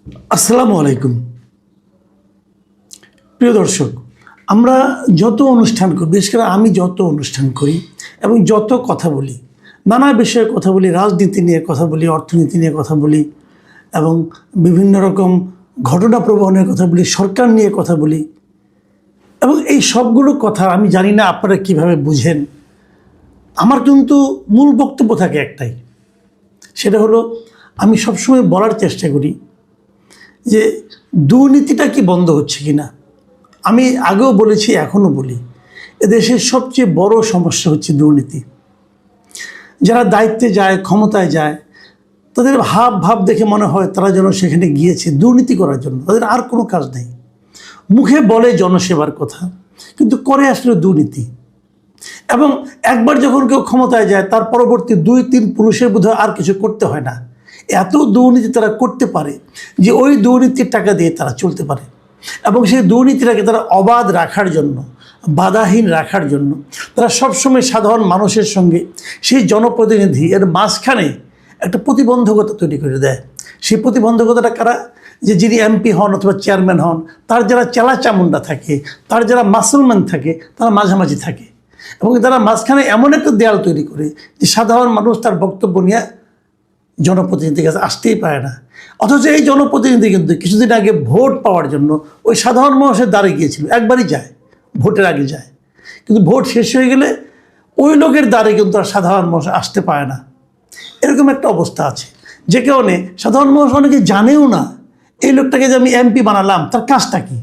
আসসালামু আলাইকুম। প্রিয় দর্শক, আমরা যত অনুষ্ঠান করি, বিশেষ করে আমি যত অনুষ্ঠান করি এবং যত কথা বলি, নানা বিষয়ে কথা বলি, রাজনীতি নিয়ে কথা বলি, অর্থনীতি নিয়ে কথা বলি এবং বিভিন্ন রকম ঘটনা প্রবাহের কথা বলি, সরকার নিয়ে কথা বলি এবং এই সবগুলো কথা আমি জানি না আপনারা কীভাবে বুঝেন। আমার কিন্তু মূল বক্তব্য থাকে একটাই, সেটা হলো আমি সবসময় বলার চেষ্টা করি যে দুর্নীতিটা কি বন্ধ হচ্ছে কি না। আমি আগেও বলেছি, এখনও বলি, এদেশের সবচেয়ে বড় সমস্যা হচ্ছে দুর্নীতি। যারা দায়িত্বে যায়, ক্ষমতায় যায়, তাদের ভাব দেখে মনে হয় তারা যেন সেখানে গিয়েছে দুর্নীতি করার জন্য। তাদের আর কোনো কাজ নেই। মুখে বলে জনসেবার কথা, কিন্তু করে আসলে দুর্নীতি। এবং একবার যখন কেউ ক্ষমতায় যায়, তার পরবর্তী 2-3 পুরুষের বোধহয় আর কিছু করতে হয় না। এত দুর্নীতি তারা করতে পারে যে ওই দুর্নীতির টাকা দিয়ে তারা চলতে পারে। এবং সেই দুর্নীতিটাকে তারা অবাধ রাখার জন্য, বাধাহীন রাখার জন্য তারা সবসময় সাধারণ মানুষের সঙ্গে সেই জনপ্রতিনিধি এর মাঝখানে একটা প্রতিবন্ধকতা তৈরি করে দেয়। সেই প্রতিবন্ধকতাটা কারা? যে যিনি এমপি হন অথবা চেয়ারম্যান হন, তার যারা চেলা চামুন্ডা থাকে, তার যারা মাসলম্যান থাকে, তারা মাঝামাঝি থাকে এবং তারা মাঝখানে এমন একটা দেয়াল তৈরি করে যে সাধারণ মানুষ তার বক্তব্য নিয়ে জনপ্রতিনিধির কাছে আসতেই পারে না। অথচ এই জনপ্রতিনিধি কিন্তু কিছুদিন আগে ভোট পাওয়ার জন্য ওই সাধারণ মানুষের দ্বারে গিয়েছিল। একবারই যায়, ভোটের আগে যায়, কিন্তু ভোট শেষ হয়ে গেলে ওই লোকের দ্বারে কিন্তু আর সাধারণ মানুষ আসতে পারে না। এরকম একটা অবস্থা আছে, যে কারণে সাধারণ মানুষ অনেকে জানেও না এই লোকটাকে যে আমি এমপি বানালাম তার কাজটা কি,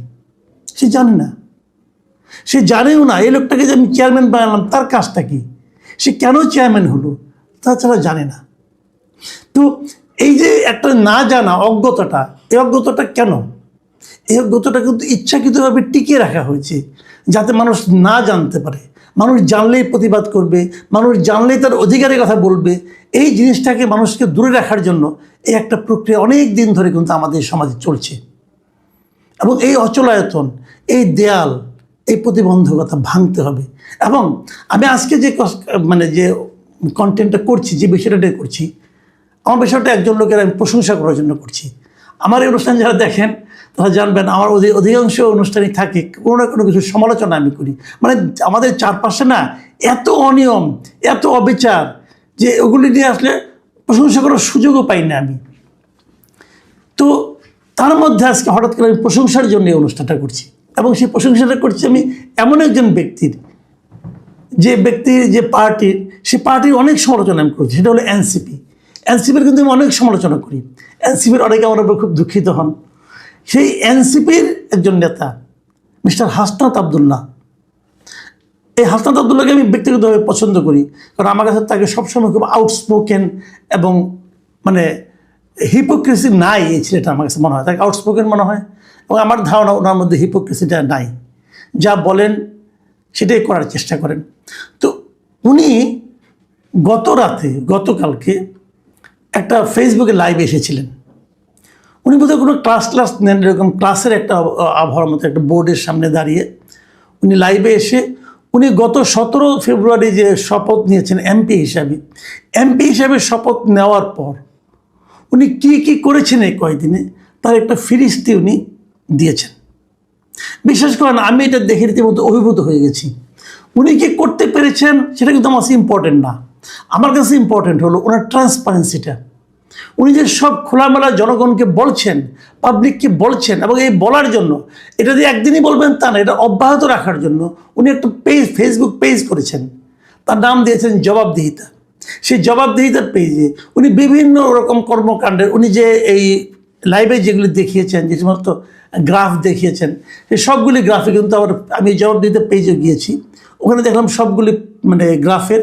সে জানে না। সে জানেও না এই লোকটাকে যে আমি চেয়ারম্যান বানালাম তার কাজটা কি, সে কেন চেয়ারম্যান হলো তাছাড়া জানে না। তো এই যে একটা না জানা অজ্ঞতাটা, এই অজ্ঞতাটা কেন? এই অজ্ঞতাটা কিন্তু ইচ্ছাকৃতভাবে টিকিয়ে রাখা হয়েছে, যাতে মানুষ না জানতে পারে। মানুষ জানলেই প্রতিবাদ করবে, মানুষ জানলেই তার অধিকারের কথা বলবে। এই জিনিসটাকে মানুষকে দূরে রাখার জন্য এই একটা প্রক্রিয়া অনেক দিন ধরে কিন্তু আমাদের সমাজে চলছে। এবং এই অচলায়তন, এই দেয়াল, এই প্রতিবন্ধকতা ভাঙতে হবে। এবং আমি আজকে যে যে কন্টেন্টটা করছি, যে বিষয়টা করছি, আমার বিষয়টা একজন লোকের আমি প্রশংসা করার জন্য করছি। আমার এই অনুষ্ঠান যারা দেখেন তারা জানবেন, আমার অধিকাংশ অনুষ্ঠানই থাকে কোনো না কোনো কিছু সমালোচনা আমি করি। মানে আমাদের চারপাশে না এত অনিয়ম, এত অবিচার, যে ওগুলি নিয়ে আসলে প্রশংসা করার সুযোগও পাই না আমি। তো তার মধ্যে আজকে হঠাৎ করে আমি প্রশংসার জন্য এই অনুষ্ঠানটা করছি। এবং সেই প্রশংসাটা করছি আমি এমন একজন ব্যক্তির, যে ব্যক্তির যে পার্টির, সে পার্টির অনেক সমালোচনা আমি করছি, সেটা হলো এনসিপি। এনসিপির কিন্তু আমি অনেক সমালোচনা করি। এনসিপির অনেকে আমার উপর খুব দুঃখিত হন। সেই এনসিপির একজন নেতা মিস্টার হাসনাত আবদুল্লাহ, এই হাসনাত আবদুল্লাহকে আমি ব্যক্তিগতভাবে পছন্দ করি, কারণ আমার কাছে তাকে সবসময় খুব আউটস্পোকেন এবং মানে হিপোক্রেসি নাই এই ছেলেটা আমার কাছে মনে হয়। তাকে আউটস্পোকেন মনে হয় এবং আমার ধারণা ওনার মধ্যে হিপোক্রেসিটা নাই। যা বলেন সেটাই করার চেষ্টা করেন। তো উনি গতকালকে একটা ফেসবুকে লাইভে এসেছিলেন। উনি বোধহয় কোনো ক্লাস নেন, এরকম ক্লাসের একটা আবহাওয়ার মতো একটা বোর্ডের সামনে দাঁড়িয়ে উনি লাইভে এসে উনি গত 17 ফেব্রুয়ারি যে শপথ নিয়েছেন এমপি হিসাবে শপথ নেওয়ার পর উনি কি করেছেন এই কয়েকদিনে, তার একটা ফিরিস্তি উনি দিয়েছেন। বিশ্বাস করেন, আমি এটা দেখে রীতিমতো অভিভূত হয়ে গেছি। উনি কি করতে পেরেছেন সেটা কিন্তু আমার কাছে ইম্পর্টেন্ট না। আমার কাছে ইম্পর্টেন্ট হলো ওনার ট্রান্সপারেন্সিটা। উনি যে সব খোলামেলা জনগণকে বলছেন, পাবলিককে বলছেন, এবং এই বলার জন্য, এটা দিয়ে একদিনই বলবেন তা না, এটা অব্যাহত রাখার জন্য উনি একটা ফেসবুক পেজ করেছেন। তার নাম দিয়েছেন জবাবদিহিতা। সেই জবাবদিহিতার পেজে উনি বিভিন্ন রকম কর্মকাণ্ডের, উনি যে এই লাইভে যেগুলি দেখিয়েছেন, যে সমস্ত গ্রাফ দেখিয়েছেন, সেই সবগুলি গ্রাফে কিন্তু আমি জবাবদিহিতার পেজে গিয়েছি, ওখানে দেখলাম সবগুলি গ্রাফের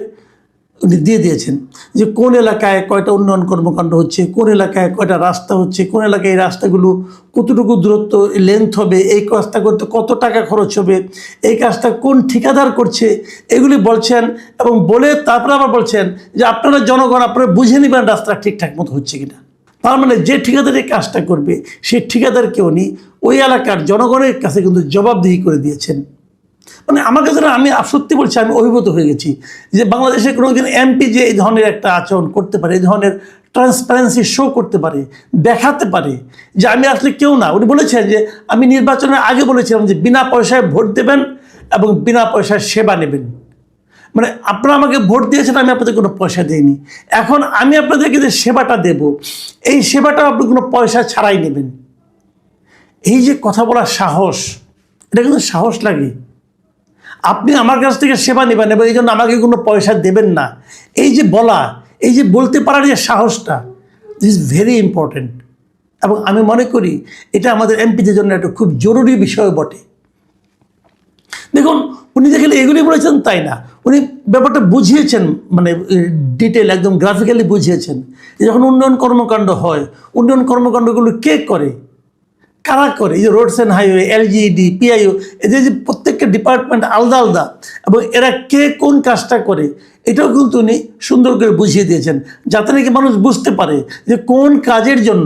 উনি দিয়ে দিয়েছেন যে কোন এলাকায় কয়টা উন্নয়ন কর্মকাণ্ড হচ্ছে, কোন এলাকায় কয়টা রাস্তা হচ্ছে, কোন এলাকায় এই রাস্তাগুলো কতটুকু দূরত্ব লেন্থ হবে, এই কাজটা করতে কত টাকা খরচ হবে, এই কাজটা কোন ঠিকাদার করছে, এগুলি বলছেন। এবং বলে তারপরে আবার বলছেন যে আপনারা জনগণ আপনারা বুঝে নেবেন রাস্তা ঠিকঠাক মতো হচ্ছে কিনা। তার মানে যে ঠিকাদার এই কাজটা করবে সেই ঠিকাদারকে উনি ওই এলাকার জনগণের কাছে কিন্তু জবাবদিহি করে দিয়েছেন। আমার কাছে আমি সত্যি বলছি, আমি অভিভূত হয়ে গেছি যে বাংলাদেশে কোনোদিন এমপি যে এই ধরনের একটা আচরণ করতে পারে, এই ধরনের ট্রান্সপারেন্সি শো করতে পারে, দেখাতে পারে যে আমি আসলে কেউ না। উনি বলেছেন যে আমি নির্বাচনের আগে বলেছিলাম যে বিনা পয়সায় ভোট দেবেন এবং বিনা পয়সায় সেবা নেবেন। মানে আপনারা আমাকে ভোট দিয়েছেন, আমি আপনাদের কোনো পয়সা দিইনি। এখন আমি আপনাদেরকে যে সেবাটা দেব, এই সেবাটা আপনি কোনো পয়সা ছাড়াই নেবেন। এই যে কথা বলার সাহস, এটা কিন্তু সাহস লাগে। আপনি আমার কাছ থেকে সেবা নেবেন এবং এই জন্য আমাকে কোনো পয়সা দেবেন না, এই যে বলা, এই যে বলতে পারার যে সাহসটা, দিস ইজ ভেরি ইম্পর্ট্যান্ট। এবং আমি মনে করি এটা আমাদের এমপিদের জন্য একটা খুব জরুরি বিষয় বটে। দেখুন, উনি দেখলে এগুলি বলেছেন তাই না, উনি ব্যাপারটা বুঝিয়েছেন, মানে ডিটেল একদম গ্রাফিক্যালি বুঝিয়েছেন। যখন উন্নয়ন কর্মকাণ্ড হয়, উন্নয়ন কর্মকাণ্ডগুলো কে করে, কারা করে? এই যে roads and highway, LGED, PIO, এদের যে প্রত্যেকটা ডিপার্টমেন্ট আলাদা আলাদা এবং এরা কে কোন কাজটা করে, এটাও কিন্তু উনি সুন্দর করে বুঝিয়ে দিয়েছেন, যাতে নাকি মানুষ বুঝতে পারে যে কোন কাজের জন্য,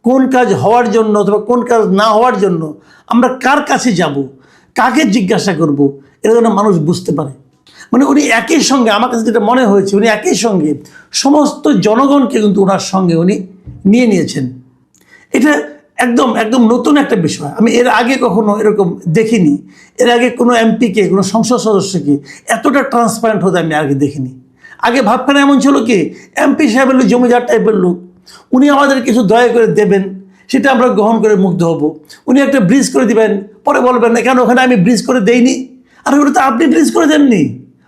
কোন কাজ হওয়ার জন্য অথবা কোন কাজ না হওয়ার জন্য আমরা কার কাছে যাব, কাকে জিজ্ঞাসা করব, এটা যেন মানুষ বুঝতে পারে। মানে উনি একই সঙ্গে, আমার কাছে যেটা মনে হয়েছে, উনি একই সঙ্গে সমস্ত জনগণকে কিন্তু ওনার সঙ্গে উনি নিয়ে নিয়েছেন। এটা একদম একদম নতুন একটা বিষয়। আমি এর আগে কখনো এরকম দেখিনি। এর আগে কোনো এমপিকে, কোনো সংসদ সদস্যকে এতটা ট্রান্সপারেন্ট হতে আমি আগে দেখিনি। আগে ভাবখানা এমন ছিল কি, এমপি সাহেবের লোক জমিদার টাইপের লোক, উনি আমাদের কিছু দয়া করে দেবেন, সেটা আমরা গ্রহণ করে মুগ্ধ হব। উনি একটা ব্রিজ করে দিবেন, পরে বলবেন না কেন ওখানে আমি ব্রিজ করে দেইনি। আর ওটা তো আপনি ব্রিজ করে দেননি,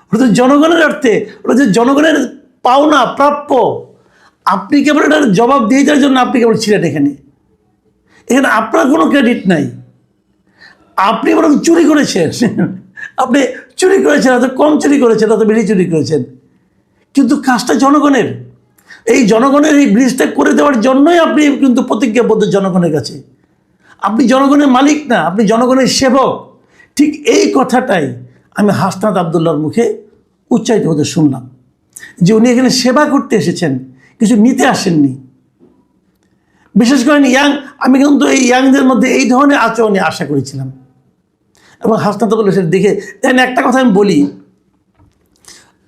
ওটা তো জনগণের অর্থে, ওটা যে জনগণের পাওনা, প্রাপ্য। আপনি কেবল এটার জবাব দিয়ে দেওয়ার জন্য আপনি কেবল ছিলেন এখানে। এখানে আপনার কোনো ক্রেডিট নাই, আপনি বরং চুরি করেছেন। আপনি চুরি করেছেন, এত কম চুরি করেছেন, এত বেশি চুরি করেছেন, কিন্তু কাজটা জনগণের। এই জনগণের এই ব্রিজটা করে দেওয়ার জন্যই আপনি কিন্তু প্রতিজ্ঞাবদ্ধ জনগণের কাছে। আপনি জনগণের মালিক না, আপনি জনগণের সেবক। ঠিক এই কথাটাই আমি হাসনাত আবদুল্লাহর মুখে উচ্চারিত হতে শুনলাম, যে উনি এখানে সেবা করতে এসেছেন, কিছু নিতে আসেননি। বিশেষ করে আমি কিন্তু এই ইয়াংদের মধ্যে এই ধরনের আচরণে আশা করেছিলাম। এবং হাসনাত আবদুল্লাহ সেটা দেখে দেখেন, একটা কথা আমি বলি,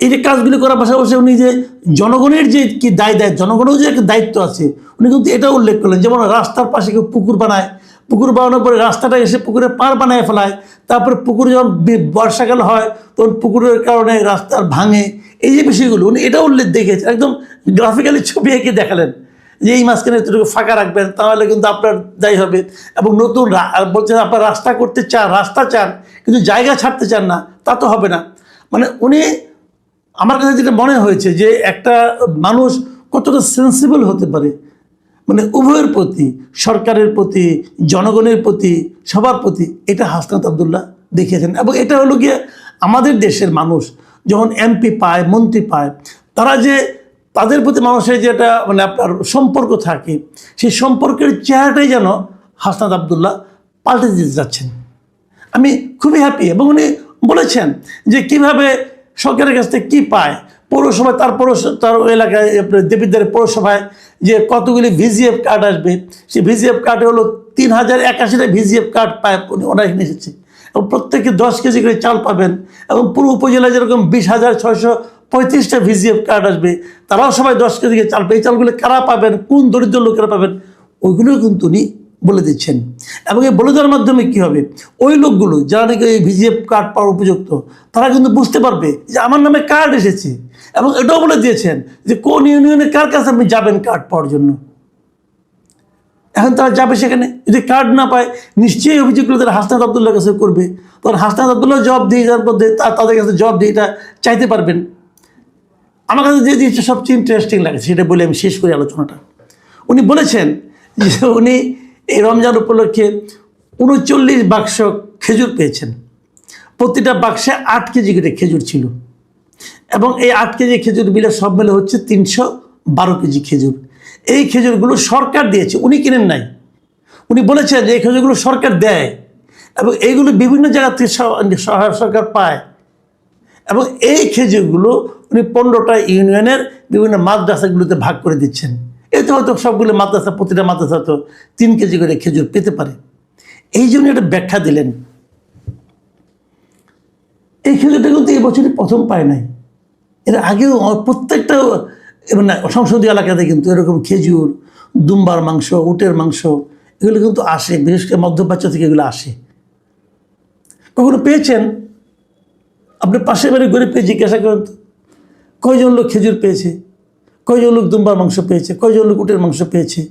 এই যে কাজগুলি করার পাশাপাশি উনি যে জনগণের যে কি জনগণের যে একটা দায়িত্ব আছে, উনি কিন্তু এটাও উল্লেখ করলেন। যেমন রাস্তার পাশে কেউ পুকুর বানায়, পুকুর বানানোর পরে রাস্তাটা এসে পুকুরে পাড় বানায় ফেলায়, তারপরে পুকুরে যখন বর্ষাকাল হয় তখন পুকুরের কারণে রাস্তার ভাঙে, এই যে বিষয়গুলো উনি এটা উল্লেখ দেখেছেন, একদম গ্রাফিক্যালি ছবি এঁকে দেখালেন যে এই মাঝখানে এতটুকু ফাঁকা রাখবেন, তাহলে কিন্তু আপনার দায়ী হবে। এবং নতুন বলছেন আপনার রাস্তা করতে চান, রাস্তা চান, কিন্তু জায়গা ছাড়তে চান না, তা তো হবে না। মানে উনি, আমার কাছে যেটা মনে হয়েছে যে একটা মানুষ কতটা সেন্সিবল হতে পারে, মানে উভয়ের প্রতি, সরকারের প্রতি, জনগণের প্রতি, সবার প্রতি, এটা হাসনাত আবদুল্লাহ দেখিয়েছেন। এবং এটা হলো গিয়ে আমাদের দেশের মানুষ যখন এমপি পায়, মন্ত্রী পায়, তারা যে তাদের প্রতি মানুষের যেটা মানে আপনার সম্পর্ক থাকে, সেই সম্পর্কের চেহারাটাই যেন হাসনাত আবদুল্লাহ পাল্টে দিতে যাচ্ছেন। আমি খুবই হ্যাপি। এবং উনি বলেছেন যে কিভাবে সরকারের কাছ থেকে কী পায়, পৌরসভায় তার এলাকায় দেবিদ্বারের পৌরসভায় যে কতগুলি ভিজিএফ কার্ড আসবে, সেই ভিজিএফ কার্ডে হলো 3081টা ভিজিএফ কার্ড পায়, ওরা এখানে এসেছে। এবং প্রত্যেকে 10 কেজি করে চাল পাবেন। এবং পুরো উপজেলায় যেরকম 20,635টা ভিজিএফ কার্ড আসবে, তারাও সবাই 10 কেজি করে চাল পাবে। এই চালগুলো কারা পাবেন, কোন দরিদ্র লোকেরা পাবেন, ওইগুলোও কিন্তু উনি বলে দিচ্ছেন। এবং এই বলে দেওয়ার মাধ্যমে কী হবে, ওই লোকগুলো যারা নাকি এই ভিজিএফ কার্ড পাওয়ার উপযুক্ত, তারা কিন্তু বুঝতে পারবে যে আমার নামে কার্ড এসেছে। এবং এটাও বলে দিয়েছেন যে কোন ইউনিয়নে কার কাছে আপনি যাবেন কার্ড পাওয়ার জন্য। এখন তারা যাবে সেখানে, যদি কার্ড না পায় নিশ্চয়ই অভিযোগগুলো তারা হাসনাত আবদুল্লাহর কাছে করবে। তখন হাসনাত আবদুল্লাহ জবাব দিয়ে যাওয়ার মধ্যে তাদের কাছে জবাব দিয়ে এটা চাইতে পারবেন। আমার কাছে যে জিনিসটা সবচেয়ে ইন্টারেস্টিং লাগে সেটা বলে আমি শেষ করি আলোচনাটা। উনি বলেছেন যে উনি এই রমজান উপলক্ষে 39 বাক্স খেজুর পেয়েছেন। প্রতিটা বাক্সে 8 কেজি করে খেজুর ছিল। এবং এই 8 কেজি খেজুর মিলে সব মিলে হচ্ছে 312 কেজি খেজুর। এই খেজুরগুলো সরকার দিয়েছে, উনি কিনেন নাই। উনি বলেছেন যে এই খেজুরগুলো সরকার দেয় এবং এইগুলো বিভিন্ন জায়গা থেকে সরকার পায়। এবং এই খেজুরগুলো উনি 15টা ইউনিয়নের বিভিন্ন মাদ্রাসাগুলোতে ভাগ করে দিচ্ছেন। এতে হয়তো সবগুলো মাদ্রাসা, প্রতিটা মাদ্রাসা তো 3 কেজি করে খেজুর পেতে পারে। এই জন্য একটা ব্যাখ্যা দিলেন। এই খেজুরটা কিন্তু এই বছরই প্রথম পায় নাই, এর আগেও প্রত্যেকটা এবং না সংসদীয় এলাকাতে কিন্তু এরকম খেজুর, দুম্বার মাংস, উটের মাংস এগুলো কিন্তু আসে, বিশেষ করে মধ্যপ্রাচ্য থেকে এগুলো আসে। কখনো পেয়েছেন? আপনি পাশের বাড়ি গরিব পেয়ে জিজ্ঞাসা করেন তো, কয়জন লোক খেজুর পেয়েছে, কয়জন লোক দুম্বার মাংস পেয়েছে, কয়জন লোক উটের মাংস পেয়েছে?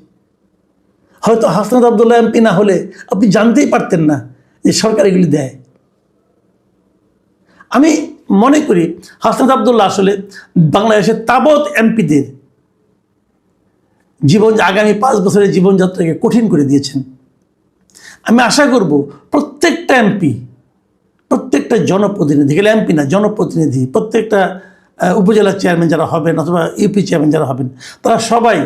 হয়তো হাসনাত আবদুল্লাহ এমপি না হলে আপনি জানতেই পারতেন না যে সরকার এগুলি দেয়। আমি মনে করি হাসনাত আবদুল্লাহ আসলে বাংলাদেশের তাবৎ এমপিদের জীবন, আগামী 5 বছরের জীবনযাত্রাকে কঠিন করে দিয়েছেন। আমি আশা করব প্রত্যেকটা এমপি, প্রত্যেকটা জনপ্রতিনিধি, গেলে এমপি না জনপ্রতিনিধি, প্রত্যেকটা উপজেলা চেয়ারম্যান যারা হবেন অথবা ইউপি চেয়ারম্যান যারা হবেন, তারা সবাই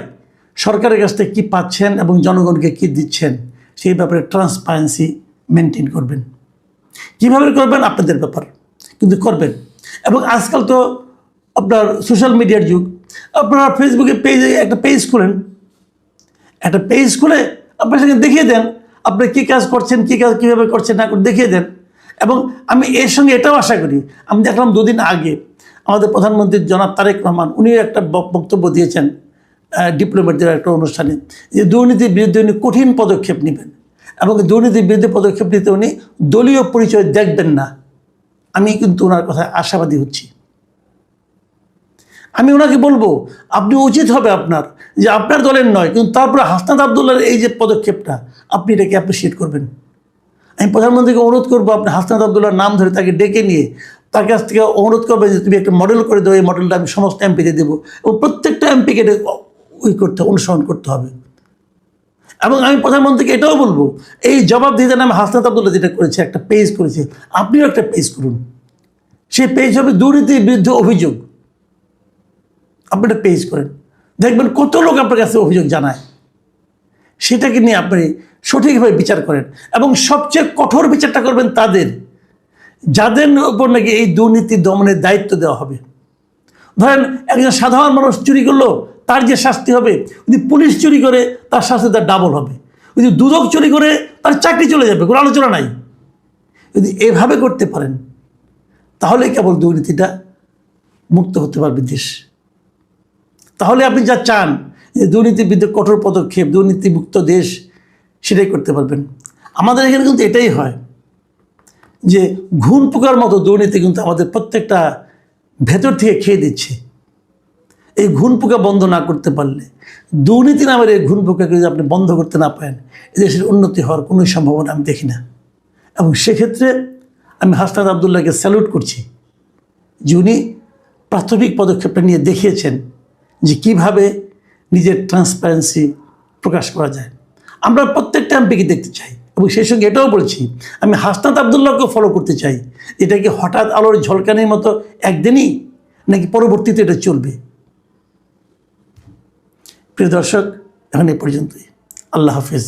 সরকারের কাছ থেকে কী পাচ্ছেন এবং জনগণকে কী দিচ্ছেন সেই ব্যাপারে ট্রান্সপারেন্সি মেনটেন করবেন। কীভাবে করবেন আপনাদের ব্যাপার, কিন্তু করবেন। এবং আজকাল তো আপনার সোশ্যাল মিডিয়ার যুগ, আপনারা ফেসবুকে পেজে একটা পেজ খুলেন, একটা পেজ খুলে আপনার সঙ্গে দেখিয়ে দেন আপনি কী কাজ করছেন, কী কাজ কীভাবে করছেন না করে দেখিয়ে দেন। এবং আমি এর সঙ্গে এটাও আশা করি, আমি দেখলাম 2 দিন আগে আমাদের প্রধানমন্ত্রী জনাব তারেক রহমান উনি একটা বক্তব্য দিয়েছেন ডিপ্লোমেটদের একটা অনুষ্ঠানে, যে দুর্নীতির বিরুদ্ধে উনি কঠিন পদক্ষেপ নেবেন এবং দুর্নীতির বিরুদ্ধে পদক্ষেপ নিতে উনি দলীয় পরিচয় দেখবেন না। আমি কিন্তু ওনার কথায় আশাবাদী হচ্ছি। আমি ওনাকে বলবো, আপনি উচিত হবে আপনার যে আপনার দলের নয়, কিন্তু তারপরে হাসনাত আবদুল্লাহর এই যে পদক্ষেপটা আপনি এটাকে অ্যাপ্রিসিয়েট করবেন। আমি প্রধানমন্ত্রীকে অনুরোধ করবো, আপনি হাসনাত আবদুল্লাহর নাম ধরে তাকে ডেকে নিয়ে তার কাছ থেকে অনুরোধ করবেন যে তুমি একটা মডেল করে দেবো, এই মডেলটা আমি সমস্ত এমপিতে দেবো এবং প্রত্যেকটা এমপিকে অনুসরণ করতে হবে। এবং আমি প্রধানমন্ত্রীকে এটাও বলবো, এই জবাবদিহিতার নামে হাসনাত আবদুল্লাহ যেটা করেছে, একটা পেজ করেছে, আপনিও একটা পেজ করুন। সেই পেজ হবে দুর্নীতির বিরুদ্ধে অভিযোগ। আপনি একটা পেজ করেন, দেখবেন কত লোক আপনার কাছে অভিযোগ জানায়, সেটাকে নিয়ে আপনি সঠিকভাবে বিচার করেন এবং সবচেয়ে কঠোর বিচারটা করবেন তাদের, যাদের উপর নাকি এই দুর্নীতি দমনের দায়িত্ব দেওয়া হবে। ধরেন একজন সাধারণ মানুষ চুরি করলো, তার যে শাস্তি হবে, যদি পুলিশ চুরি করে তার শাস্তি তার ডাবল হবে, যদি দুদক চুরি করে তার চাকরি চলে যাবে, কোনো আলোচনা নাই। যদি এভাবে করতে পারেন তাহলে কেবল দুর্নীতিটা মুক্ত হতে পারবে দেশ। তাহলে আপনি যা চান যে দুর্নীতির বিরুদ্ধে কঠোর পদক্ষেপ, দুর্নীতিমুক্ত দেশ, সেটাই করতে পারবেন। আমাদের এখানে কিন্তু এটাই হয় যে ঘুণ পোকার মতো দুর্নীতি কিন্তু আমাদের প্রত্যেকটা ভেতর থেকে খেয়ে দিচ্ছে। এই ঘুণ পোকা বন্ধ না করতে পারলে, দুর্নীতি নামের এই ঘুণ পোকাকে যদি আপনি বন্ধ করতে না পারেন, এদেশের উন্নতি হওয়ার কোনো সম্ভাবনা আমি দেখি না। এবং সেক্ষেত্রে আমি হাসনাত আবদুল্লাহকে স্যালুট করছি যে উনি প্রাথমিক পদক্ষেপটা নিয়ে দেখিয়েছেন যে কিভাবে নিজের ট্রান্সপারেন্সি প্রকাশ করা যায়। আমরা প্রত্যেকটা এমপিকে দেখতে চাই এবং সেই সঙ্গে এটাও বলছি, আমি হাসনাত আবদুল্লাহকেও ফলো করতে চাই। এটা কি হঠাৎ আলোর ঝলকানির মতো একদিনই, নাকি পরবর্তীতে এটা চলবে? প্রিয় দর্শক, এখন এই পর্যন্তই। আল্লাহ হাফিজ।